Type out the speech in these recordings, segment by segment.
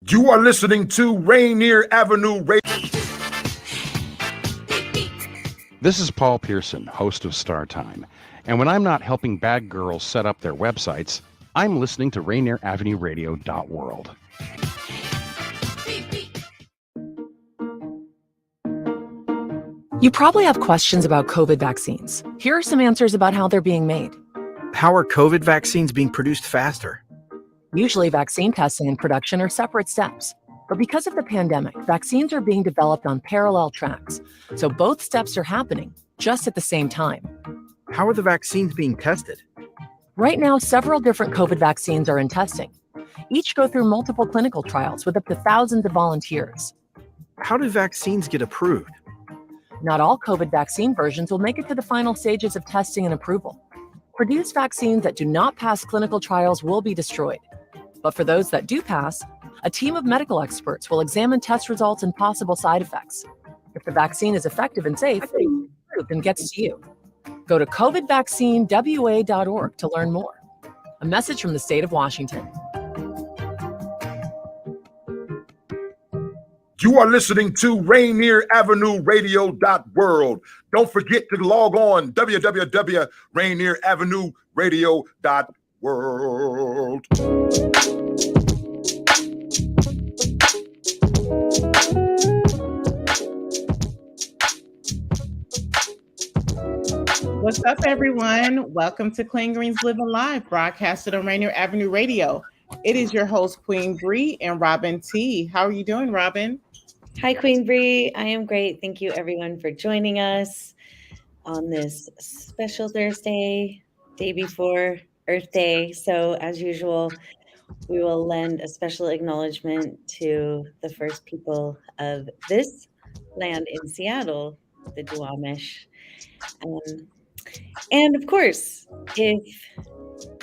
You are listening to Rainier Avenue Radio. This is Paul Pearson, host of Star Time. And when I'm not helping bad girls set up their websites, I'm listening to Rainier Avenue Radio.world. You probably have questions about COVID vaccines. Here are some answers about how they're being made. How are COVID vaccines being produced faster? Usually, vaccine testing and production are separate steps. But because of the pandemic, vaccines are being developed on parallel tracks. So both steps are happening just at the same time. How are the vaccines being tested? Right now, several different COVID vaccines are in testing. Each go through multiple clinical trials with up to thousands of volunteers. How do vaccines get approved? Not all COVID vaccine versions will make it to the final stages of testing and approval. Produced vaccines that do not pass clinical trials will be destroyed. But for those that do pass, a team of medical experts will examine test results and possible side effects. If the vaccine is effective and safe, it's approved and gets to you. Go to covidvaccinewa.org to learn more. A message from the state of Washington. You are listening to Rainier Avenue Radio.world. Don't forget to log on www.rainieravenue radio.world. What's up, everyone? Welcome to Clean Greens Living Live, broadcasted on Rainier Avenue Radio. It is your host, Queen Bree and Robyn T. How are you doing, Robyn? Hi, Queen Bree. I am great. Thank you, everyone, for joining us on this special Thursday, day before Earth Day. So, as usual, we will lend a special acknowledgement to the first people of this land in Seattle, the Duwamish. And of course, if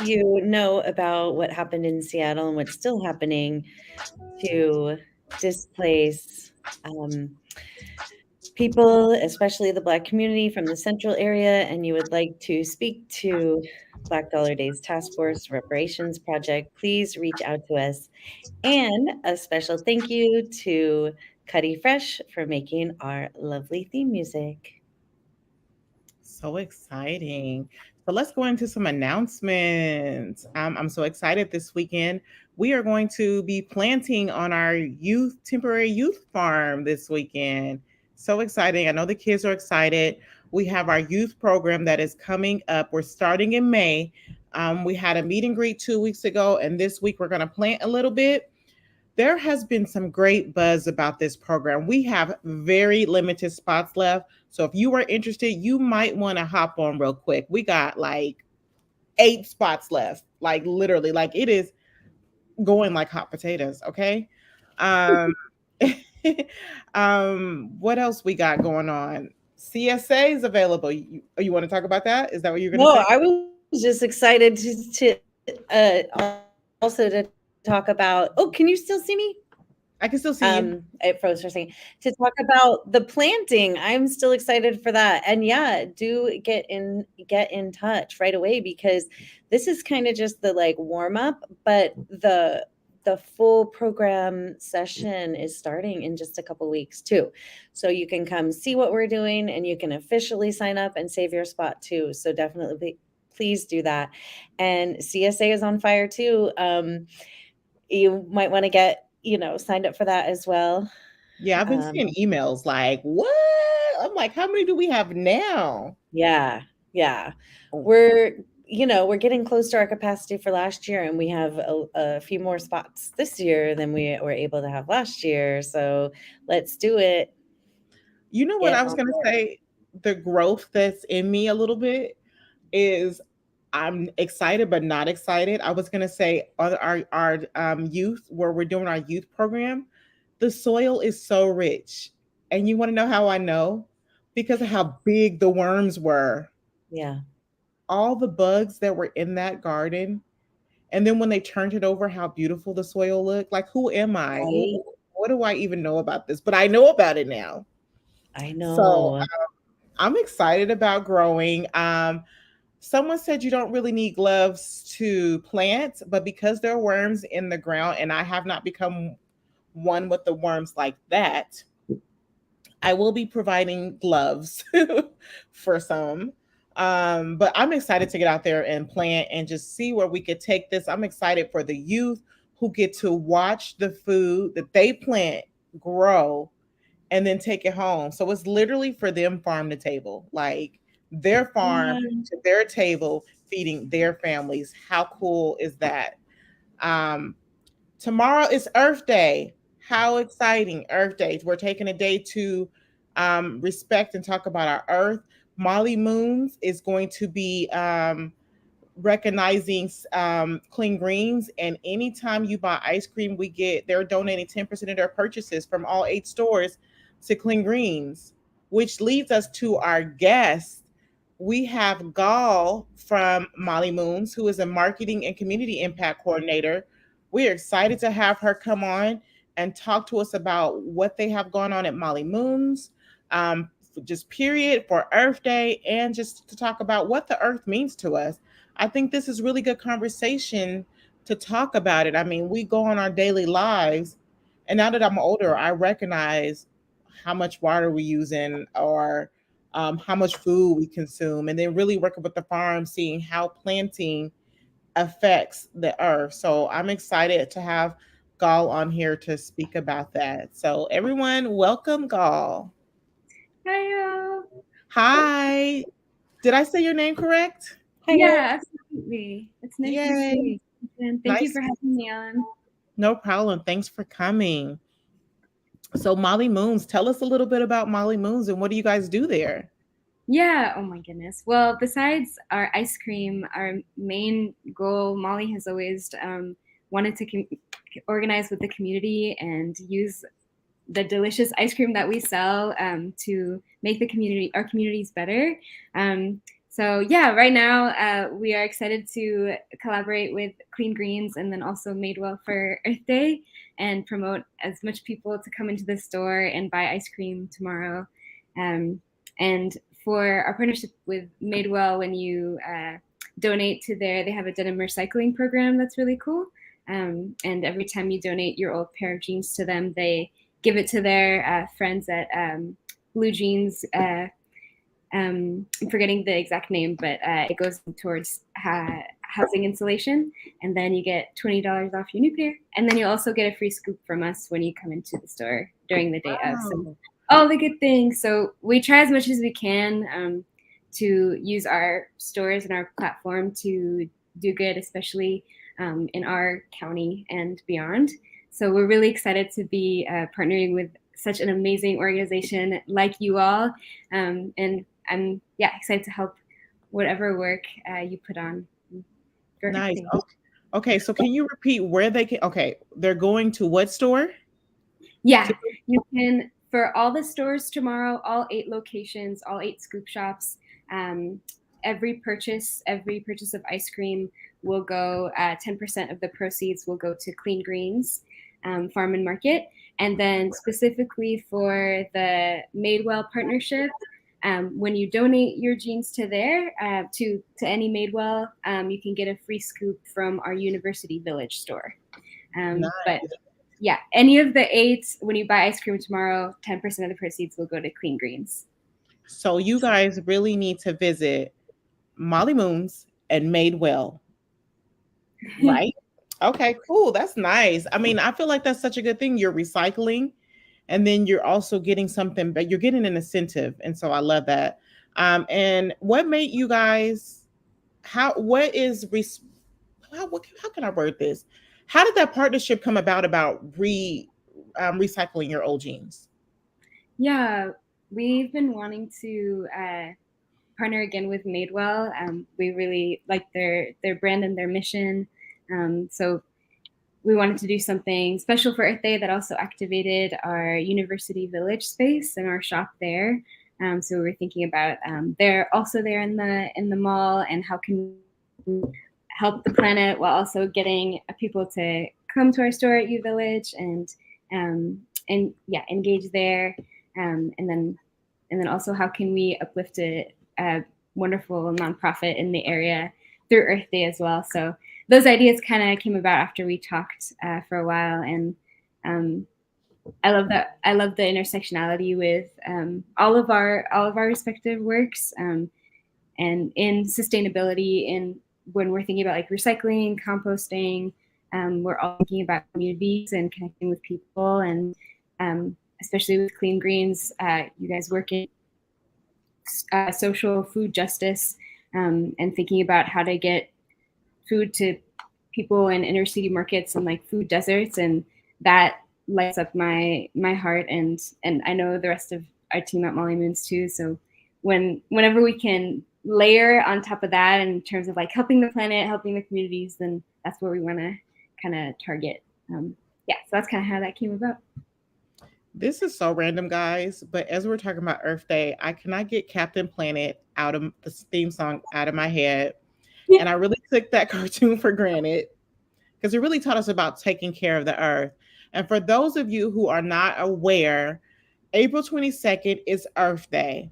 you know about what happened in Seattle and what's still happening to displace people, especially the Black community from the central area, and you would like to speak to Black Dollar Days Task Force Reparations Project, please reach out to us. And a special thank you to Cuddy Fresh for making our lovely theme music. So exciting. So let's go into some announcements. I'm so excited this weekend. We are going to be planting on our temporary youth farm this weekend. So exciting. I know the kids are excited. We have our youth program that is coming up. We're starting in May. We had a meet and greet 2 weeks ago, and this week we're going to plant a little bit. There has been some great buzz about this program. We have very limited spots left. So if you are interested, you might want to hop on real quick. We got like 8 spots left, like literally, like it is going like hot potatoes. Okay. What else we got going on? CSA is available. You want to talk about that? Is that what you're going to say? No, I was just excited to also to talk about. Oh, can you still see me? I can still see you. It froze for a second. To talk about the planting, I'm still excited for that. And yeah, do get in touch right away, because this is kind of just the like warm up, but the full program session is starting in just a couple weeks too. So you can come see what we're doing, and you can officially sign up and save your spot too. So definitely please do that. And CSA is on fire too. You might want to get signed up for that as well. Yeah, I've been seeing emails like, what? I'm like, how many do we have now? Yeah. We're getting close to our capacity for last year, and we have a few more spots this year than we were able to have last year. So let's do it. You know what I was going to say? The growth that's in me a little bit is I'm excited, but not excited. I was going to say our youth, where we're doing our youth program, the soil is so rich. And you want to know how I know? Because of how big the worms were. Yeah. All the bugs that were in that garden. And then when they turned it over, how beautiful the soil looked. Like, who am I? Right. What do I even know about this? But I know about it now. I know. So I'm excited about growing. Someone said you don't really need gloves to plant, but because there are worms in the ground, and I have not become one with the worms like that. I will be providing gloves for some. But I'm excited to get out there and plant and just see where we could take this. I'm excited for the youth who get to watch the food that they plant grow and then take it home. So it's literally for them farm to table, like their farm to their table, feeding their families. How cool is that? Tomorrow is Earth Day. How exciting, Earth Day. We're taking a day to respect and talk about our Earth. Molly Moons is going to be recognizing Clean Greens. And anytime you buy ice cream, they're donating 10% of their purchases from all 8 stores to Clean Greens, which leads us to our guest. We have Gal from Molly Moons, who is a marketing and community impact coordinator. We're excited to have her come on and talk to us about what they have going on at Molly Moons, just period for Earth Day, and just to talk about what the earth means to us. I think this is really good conversation to talk about it. I mean, we go on our daily lives, and now that I'm older, I recognize how much water we using or how much food we consume, and then really working with the farm, seeing how planting affects the earth. So I'm excited to have Gal on here to speak about that. So everyone, welcome Gal. Hi. Hi. Did I say your name correct? Yeah, absolutely. It's nice to see you. And thank you Nice. for having me on. No problem. Thanks for coming. So Molly Moons, tell us a little bit about Molly Moons and what do you guys do there? Yeah, oh my goodness. Well, besides our ice cream, our main goal, Molly has always wanted to organize with the community and use the delicious ice cream that we sell to make our communities better. So yeah, right now we are excited to collaborate with Clean Greens and then also Madewell for Earth Day and promote as much people to come into the store and buy ice cream tomorrow. And for our partnership with Madewell, when you donate to they have a denim recycling program that's really cool. And every time you donate your old pair of jeans to them, they give it to their friends at Blue Jeans. I'm forgetting the exact name, but it goes towards housing insulation. And then you get $20 off your new pair. And then you'll also get a free scoop from us when you come into the store during the day of. So all the good things. So we try as much as we can to use our stores and our platform to do good, especially in our county and beyond. So we're really excited to be partnering with such an amazing organization like you all. And I'm excited to help whatever work you put on. Nice. Okay, so can you repeat where they can? Okay, they're going to what store? Yeah, you can, for all the stores tomorrow, all 8 locations, all 8 scoop shops, every purchase of ice cream will go, 10% of the proceeds will go to Clean Greens Farm and Market. And then specifically for the Madewell partnership, when you donate your jeans to to any Madewell, you can get a free scoop from our University Village store. Nice. But yeah, any of the 8, when you buy ice cream tomorrow, 10% of the proceeds will go to Clean Greens. So you guys really need to visit Molly Moons and Madewell, right? Okay, cool. That's nice. I mean, I feel like that's such a good thing. You're recycling, and then you're also getting something, but you're getting an incentive. And so I love that. And what made you guys, how can I word this? How did that partnership come about recycling your old jeans? Yeah, we've been wanting to partner again with Madewell. We really like their brand and their mission. So we wanted to do something special for Earth Day that also activated our University Village space and our shop there. So we were thinking about they're also there in the mall, and how can we help the planet while also getting people to come to our store at U Village and engage there, and then also how can we uplift a wonderful nonprofit in the area through Earth Day as well. So those ideas kind of came about after we talked for a while, and I love that. I love the intersectionality with all of our respective works, and in sustainability. And when we're thinking about like recycling, composting, we're all thinking about communities and connecting with people, and especially with Clean Greens, you guys work in social food justice, and thinking about how to get food to people in inner city markets and like food deserts, and that lights up my heart, and I know the rest of our team at Molly Moons too. So whenever we can layer on top of that in terms of like helping the planet, helping the communities, then that's where we want to kind of target. So that's kind of how that came about. This is so random, guys, but as we're talking about Earth Day, I cannot get Captain Planet out of the theme song out of my head. Yeah. And I really took that cartoon for granted because it really taught us about taking care of the earth. And for those of you who are not aware, April 22nd is Earth Day.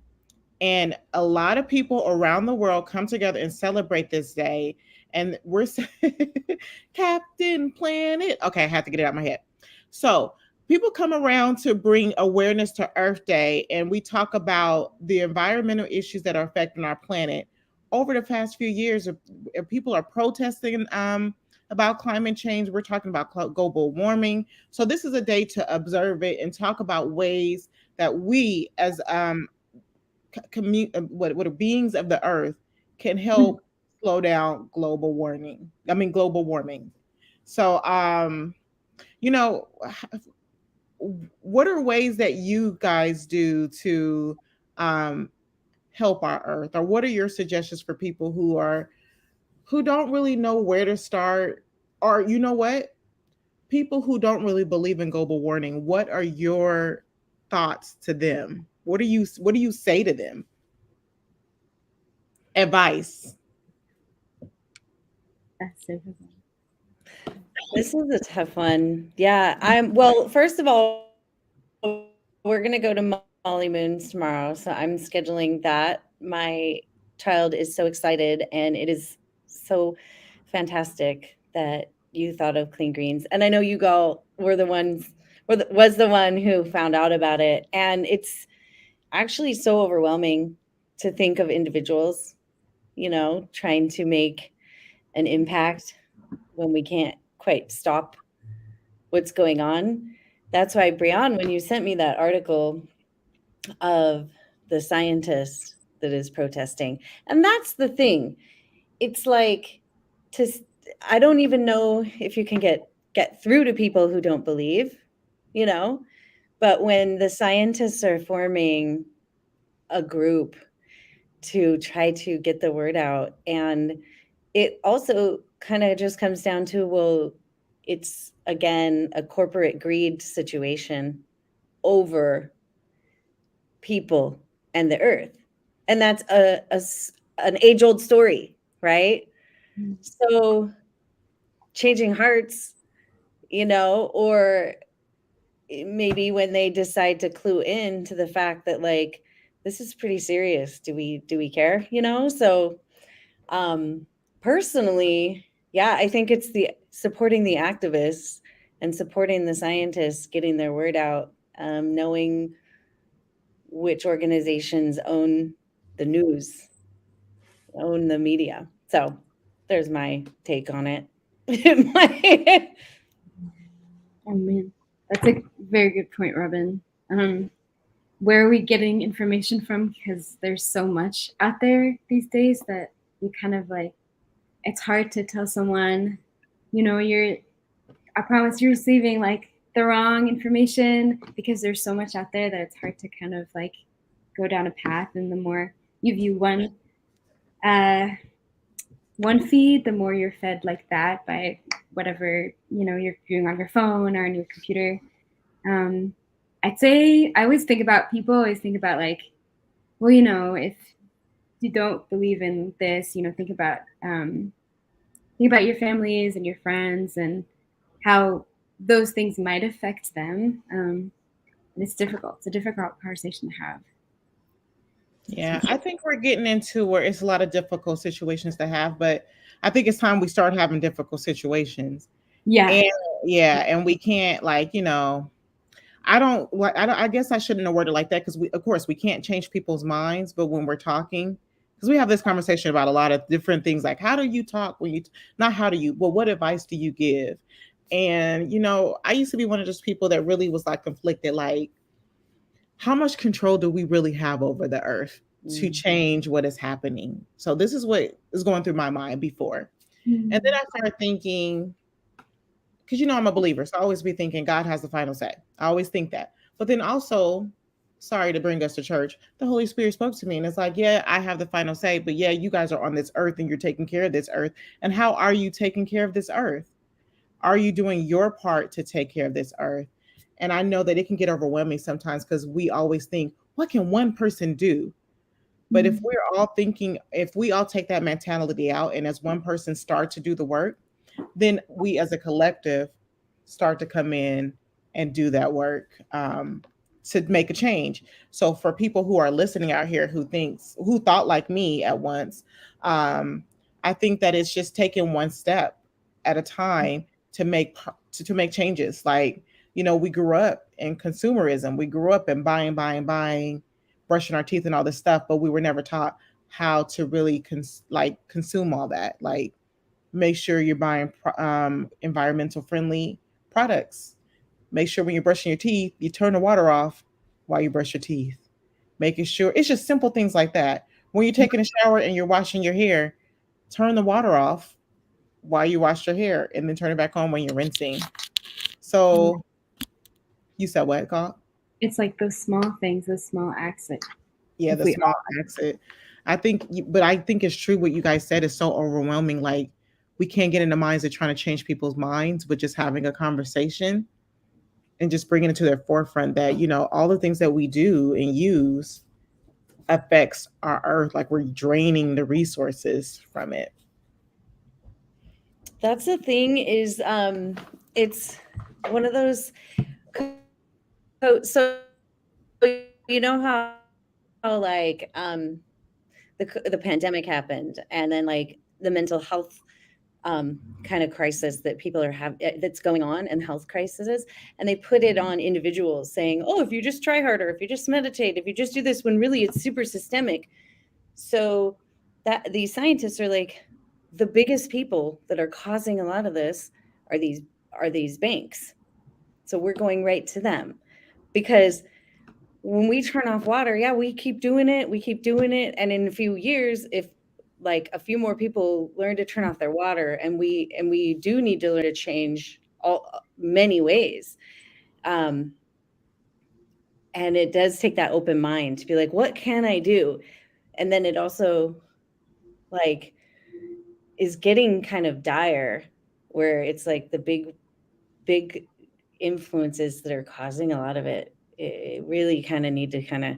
And a lot of people around the world come together and celebrate this day. And we're Captain Planet. Okay, I have to get it out of my head. So people come around to bring awareness to Earth Day, and we talk about the environmental issues that are affecting our planet. Over the past few years, people are protesting about climate change. We're talking about global warming. So this is a day to observe it and talk about ways that we as what are beings of the earth can help slow down global warming. So, what are ways that you guys do to help our earth, or what are your suggestions for people who don't really know where to start, or people who don't really believe in global warming? What are your thoughts to them? What do you say to them? Advice. That's so good. This is a tough one. Yeah, first of all, we're going to go to Molly Moons tomorrow, so I'm scheduling that. My child is so excited, and it is so fantastic that you thought of Clean Greens. And I know you all were the one who found out about it. And it's actually so overwhelming to think of individuals, trying to make an impact when we can't quite stop what's going on. That's why, Brianne, when you sent me that article of the scientist that is protesting, and that's the thing. It's like, I don't even know if you can get through to people who don't believe, but when the scientists are forming a group to try to get the word out, and it also kind of just comes down to, well, it's again a corporate greed situation over people and the earth, and that's an age-old story, right? Mm-hmm. So changing hearts, or maybe when they decide to clue in to the fact that like this is pretty serious, do we care? So personally, yeah, I think it's the supporting the activists and supporting the scientists, getting their word out, knowing which organizations own the news, own the media. So there's my take on it. Oh man, that's a very good point, Robyn. Where are we getting information from? Because there's so much out there these days that you kind of like, it's hard to tell someone, I promise you're receiving like the wrong information, because there's so much out there that it's hard to kind of like go down a path. And the more you view one feed, the more you're fed like that by whatever, you're viewing on your phone or on your computer. I'd say I always think about like, well, if you don't believe in this, think about your families and your friends and how those things might affect them. And it's difficult. It's a difficult conversation to have. Yeah, I think we're getting into where it's a lot of difficult situations to have, but I think it's time we start having difficult situations. Yeah. And we can't I guess I shouldn't have worded it like that, because of course we can't change people's minds, but when we're talking, because we have this conversation about a lot of different things, like how do you talk when you, not how do you, well, what advice do you give? And I used to be one of those people that really was like conflicted, like how much control do we really have over the earth to change what is happening? So this is what is going through my mind before. And then I started thinking, because I'm a believer, so I always be thinking God has the final say. I always think that. But then also, sorry to bring us to church, the Holy Spirit spoke to me and it's like, yeah, I have the final say, but yeah, you guys are on this earth and you're taking care of this earth. And how are you taking care of this earth? Are you doing your part to take care of this earth? And I know that it can get overwhelming sometimes, because we always think, what can one person do? But if we all take that mentality out, and as one person start to do the work, then we as a collective start to come in and do that work, to make a change. So for people who are listening out here who thought like me at once, I think that it's just taking one step at a time to make changes. Like, we grew up in consumerism. We grew up in buying, brushing our teeth and all this stuff, but we were never taught how to really consume all that. Like, make sure you're buying environmental friendly products. Make sure when you're brushing your teeth, you turn the water off while you brush your teeth. Making sure, it's just simple things like that. When you're taking a shower and you're washing your hair, turn the water off while you wash your hair and then turn it back on when you're rinsing. So you said what, Carl? It's like those small things, those small acts. Yeah, the small acts. I think it's true what you guys said is so overwhelming. Like, we can't get in the minds of trying to change people's minds, but just having a conversation and just bringing it to their forefront that, all the things that we do and use affects our earth. Like, we're draining the resources from it. That's the thing is, it's one of those, so how like, the pandemic happened, and then like the mental health kind of crisis that people are that's going on, and health crises, and they put it on individuals saying, oh, if you just try harder, if you just meditate, if you just do this, when really it's super systemic. So that these scientists are like, the biggest people that are causing a lot of this are these banks. So we're going right to them, because when we turn off water, yeah, we keep doing it. And in a few years, if like a few more people learn to turn off their water, and we do need to learn to change many ways. And it does take that open mind to be like, what can I do? And then it also like is getting kind of dire, where it's like the big influences that are causing a lot of it. It really kind of need to kind of,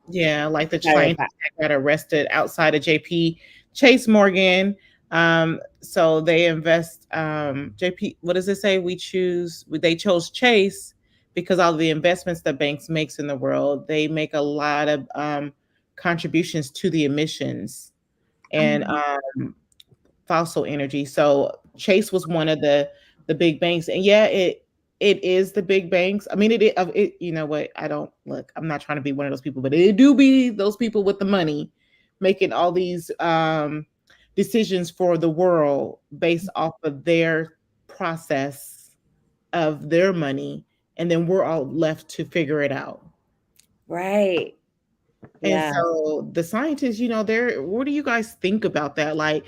yeah, like the scientists that got arrested outside of JP Chase Morgan. So they invest, JP, what does it say? They chose Chase because all of the investments that banks makes in the world, they make a lot of contributions to the emissions and fossil energy. So Chase was one of the big banks, and yeah, it is the big banks. I mean, it you know what? I'm not trying to be one of those people, but it do be those people with the money making all these decisions for the world based off of their process of their money, and then we're all left to figure it out. Right. And so the scientists, what do you guys think about that? Like,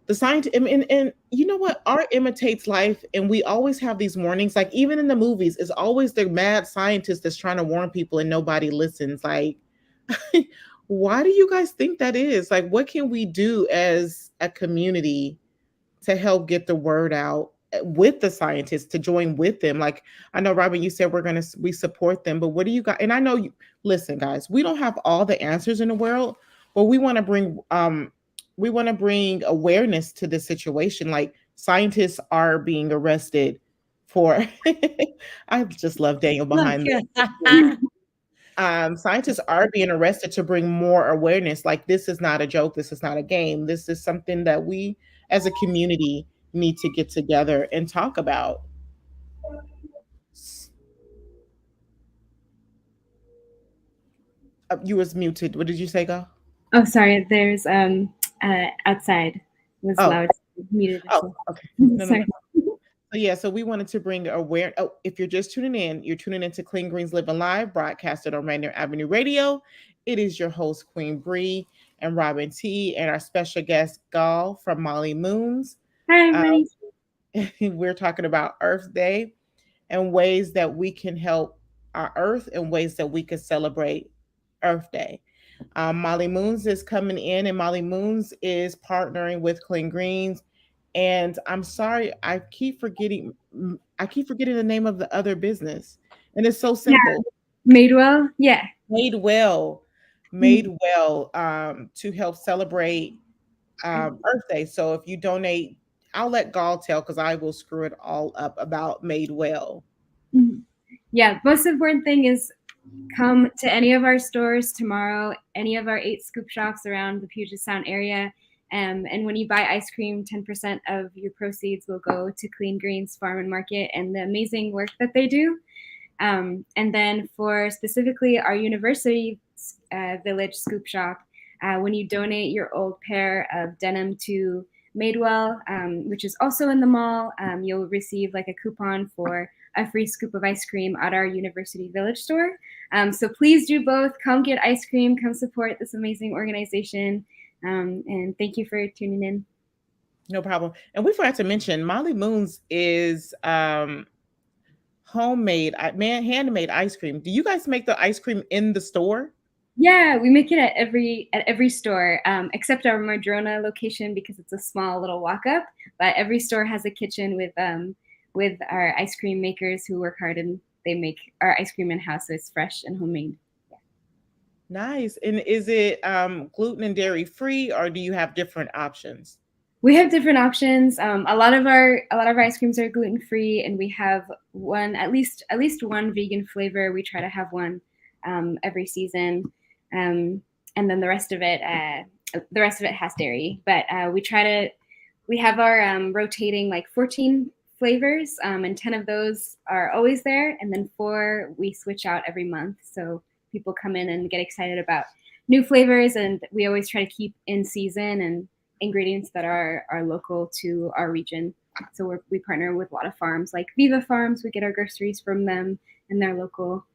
the science, and you know what? Art imitates life, and we always have these warnings. Like, even in the movies, it's always the mad scientist that's trying to warn people, and nobody listens. Like, why do you guys think that is? Like, what can we do as a community to help get the word out with the scientists, to join with them? Like, I know, Robyn, you said we support them, but what do you guys? And I know listen, guys, we don't have all the answers in the world, but we want to bring awareness to this situation. Like, scientists are being arrested for I just love Daniel behind me. Scientists are being arrested to bring more awareness. Like, this is not a joke. This is not a game. This is something that we as a community need to get together and talk about. You was muted. What did you say, Gal? Oh, sorry. There's outside was loud. Muted. Oh, okay. No, Sorry. So yeah, so we wanted to bring awareness. Oh, if you're just tuning in, you're tuning into Clean Greens Living Live, broadcasted on Rainier Avenue Radio. It is your host, Queen Bree and Robyn T, and our special guest, Gal from Molly Moons. Hi, everybody. We're talking about Earth Day and ways that we can help our Earth and ways that we can celebrate Earth Day. Molly Moons is coming in, and Molly Moons is partnering with Clean Greens. And I'm sorry, I keep forgetting the name of the other business. And it's so simple. Yeah. Madewell. Yeah. Madewell to help celebrate Earth Day. So if you donate, I'll let Gal tell because I will screw it all up about Madewell. Yeah, most important thing is come to any of our stores tomorrow, any of our 8 scoop shops around the Puget Sound area. And when you buy ice cream, 10% of your proceeds will go to Clean Greens Farm and Market and the amazing work that they do. And then for specifically our University Village scoop shop, when you donate your old pair of denim to Madewell, which is also in the mall, you'll receive like a coupon for a free scoop of ice cream at our University Village store. So please do both. Come get ice cream. Come support this amazing organization. And thank you for tuning in. No problem. And we forgot to mention Molly Moons is homemade, handmade ice cream. Do you guys make the ice cream in the store? Yeah, we make it at every store, except our Madrona location because it's a small little walk up. But every store has a kitchen with our ice cream makers who work hard and they make our ice cream in house, so it's fresh and homemade. Yeah. Nice. And is it gluten and dairy free, or do you have different options? We have different options. A lot of our ice creams are gluten free, and we have at least one vegan flavor. We try to have one every season, and then the rest of it has dairy. But we have our rotating like 14 flavors, and 10 of those are always there, and then 4 we switch out every month. So people come in and get excited about new flavors, and we always try to keep in season and ingredients that are local to our region. So we partner with a lot of farms like Viva Farms. We get our groceries from them, and they're local.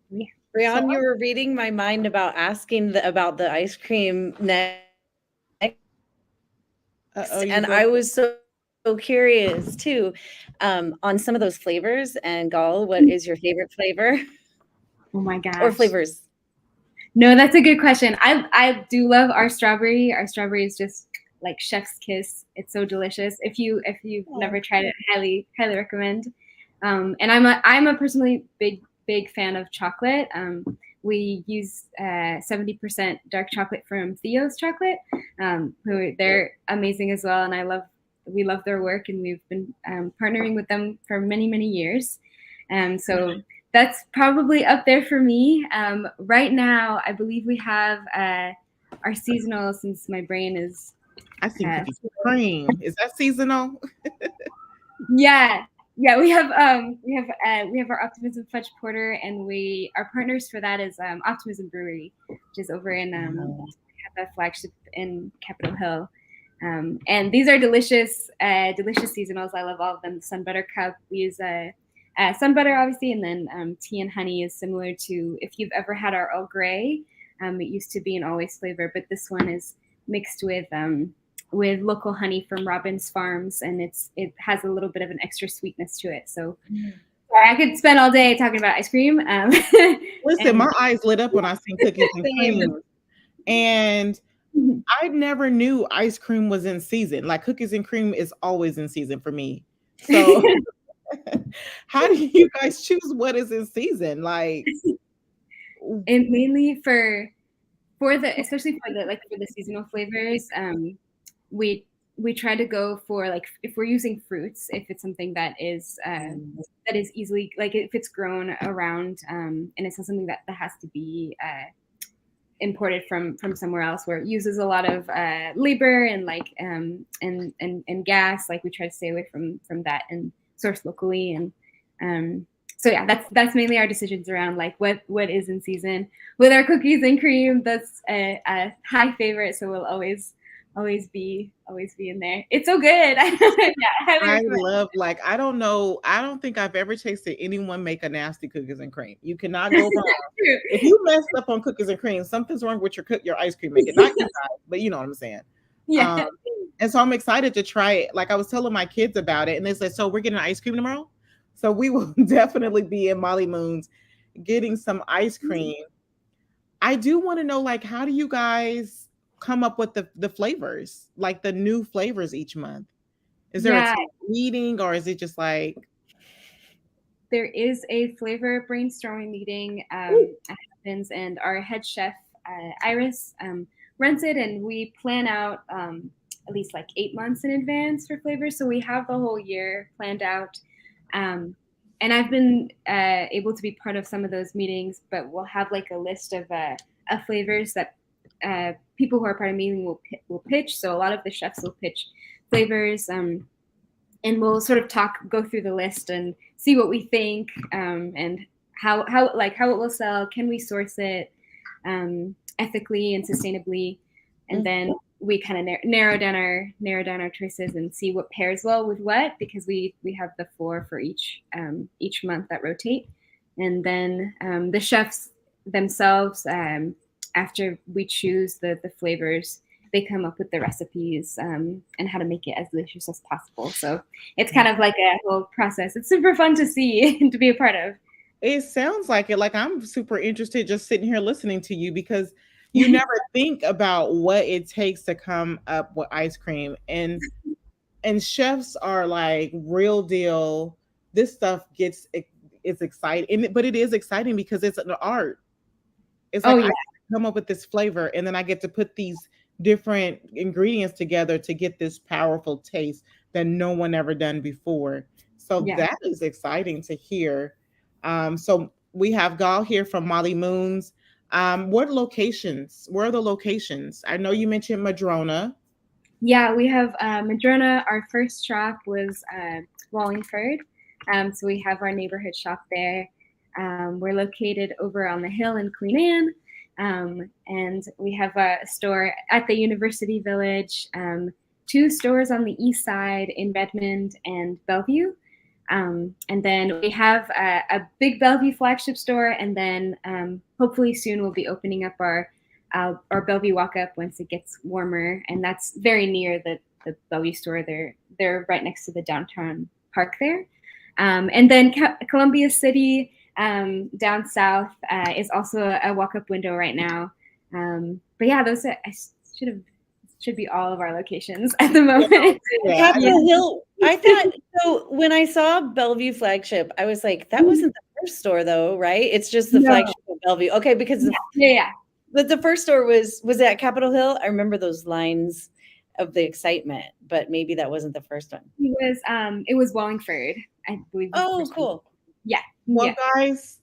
Yeah. Brianne, you were reading my mind about asking about the ice cream next. And I was so curious too on some of those flavors. And Gal, what is your favorite flavor? Oh my gosh. Or flavors? No, that's a good question. I do love our strawberry. Our strawberry is just like chef's kiss. It's so delicious. If you've never tried it, highly recommend. And I'm a personally big fan of chocolate. We use 70% dark chocolate from Theo's Chocolate, who they're amazing as well, and we love their work, and we've been partnering with them for many years. So that's probably up there for me. Right now, I believe we have our seasonal, since my brain is. I think cookies and cream. Is that seasonal? Yeah, we have our Optimism Fudge Porter, and our partners for that is Optimism Brewery, which is over in we have a flagship in Capitol Hill. And these are delicious seasonals. I love all of them. The Sun Butter Cup, we use sun butter, obviously, and then tea and honey is similar to, if you've ever had our Earl Grey, it used to be an always flavor, but this one is mixed with local honey from Robyn's Farms, and it has a little bit of an extra sweetness to it. So sorry, I could spend all day talking about ice cream. Listen, my eyes lit up when I seen cookies and cream, and I never knew ice cream was in season. Like cookies and cream is always in season for me. So how do you guys choose what is in season? Like, and mainly especially for the seasonal flavors, we try to go for, like, if we're using fruits, if it's something that is easily, like if it's grown around, and it's not something that has to be imported from somewhere else where it uses a lot of labor and and gas, like we try to stay away from that and source locally. And So yeah, that's mainly our decisions around like what is in season. With our cookies and cream, that's a high favorite, so we'll always be in there. It's so good. I love, like, I don't think I've ever tasted anyone make a nasty cookies and cream. You cannot go wrong. If you messed up on cookies and cream, something's wrong with your ice cream making. Not you guys, but you know what I'm saying. Yeah. And so I'm excited to try it. Like, I was telling my kids about it, and they said, so we're getting ice cream tomorrow? So we will definitely be in Molly Moon's getting some ice cream. I do want to know, like, how do you guys come up with the flavors, like the new flavors each month? Is there a meeting, or is it just like? There is a flavor brainstorming meeting that happens, and our head chef, Iris, runs it, and we plan out at least like 8 months in advance for flavors. So we have the whole year planned out. And I've been able to be part of some of those meetings, but we'll have like a list of flavors that people who are part of the meeting will pitch. So a lot of the chefs will pitch flavors, and we'll sort of go through the list and see what we think, and how it will sell. Can we source it ethically and sustainmoney? And then we kind of narrow down our choices and see what pairs well with what, because we have the 4 for each month that rotate. And then the chefs themselves, after we choose the flavors, they come up with the recipes and how to make it as delicious as possible. So it's kind of like a whole process. It's super fun to see and to be a part of. It sounds like it. Like, I'm super interested just sitting here listening to you, because you never think about what it takes to come up with ice cream. And chefs are like real deal. This stuff it's exciting, but it is exciting because it's an art. It's like, I come up with this flavor, and then I get to put these different ingredients together to get this powerful taste that no one ever done before. So that is exciting to hear. So we have Gal here from Molly Moon's. Where are the locations? I know you mentioned Madrona. Yeah, we have Madrona. Our first shop was Wallingford. So we have our neighborhood shop there. We're located over on the hill in Queen Anne. And we have a store at the University Village, 2 stores on the east side in Redmond and Bellevue. And then we have a big Bellevue flagship store, and then hopefully soon we'll be opening up our Bellevue walk-up once it gets warmer, and that's very near the Bellevue store. They're right next to the downtown park there. And then Columbia City down south is also a walk-up window right now. But yeah, those should be all of our locations at the moment. Capitol Hill. I thought so. When I saw Bellevue flagship, I was like, that wasn't the first store, though, right? It's just the flagship of Bellevue. Okay, because but the first store was at Capitol Hill. I remember those lines of the excitement, but maybe that wasn't the first one. It was Wallingford, I believe. Oh, cool. Yeah. Well, guys,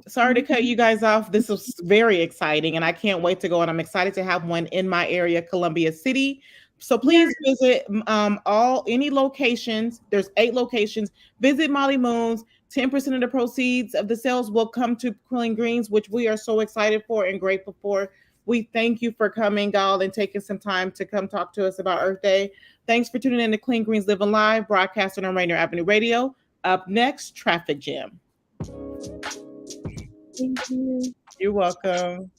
sorry to cut you guys off. This is very exciting, and I can't wait to go. And I'm excited to have one in my area, Columbia City. So please visit any locations. There's 8 locations. Visit Molly Moon's. 10% of the proceeds of the sales will come to Clean Greens, which we are so excited for and grateful for. We thank you for coming, Gal, and taking some time to come talk to us about Earth Day. Thanks for tuning in to Clean Greens Living Live, broadcasting on Rainier Avenue Radio. Up next, Traffic Jam. Thank you. You're welcome.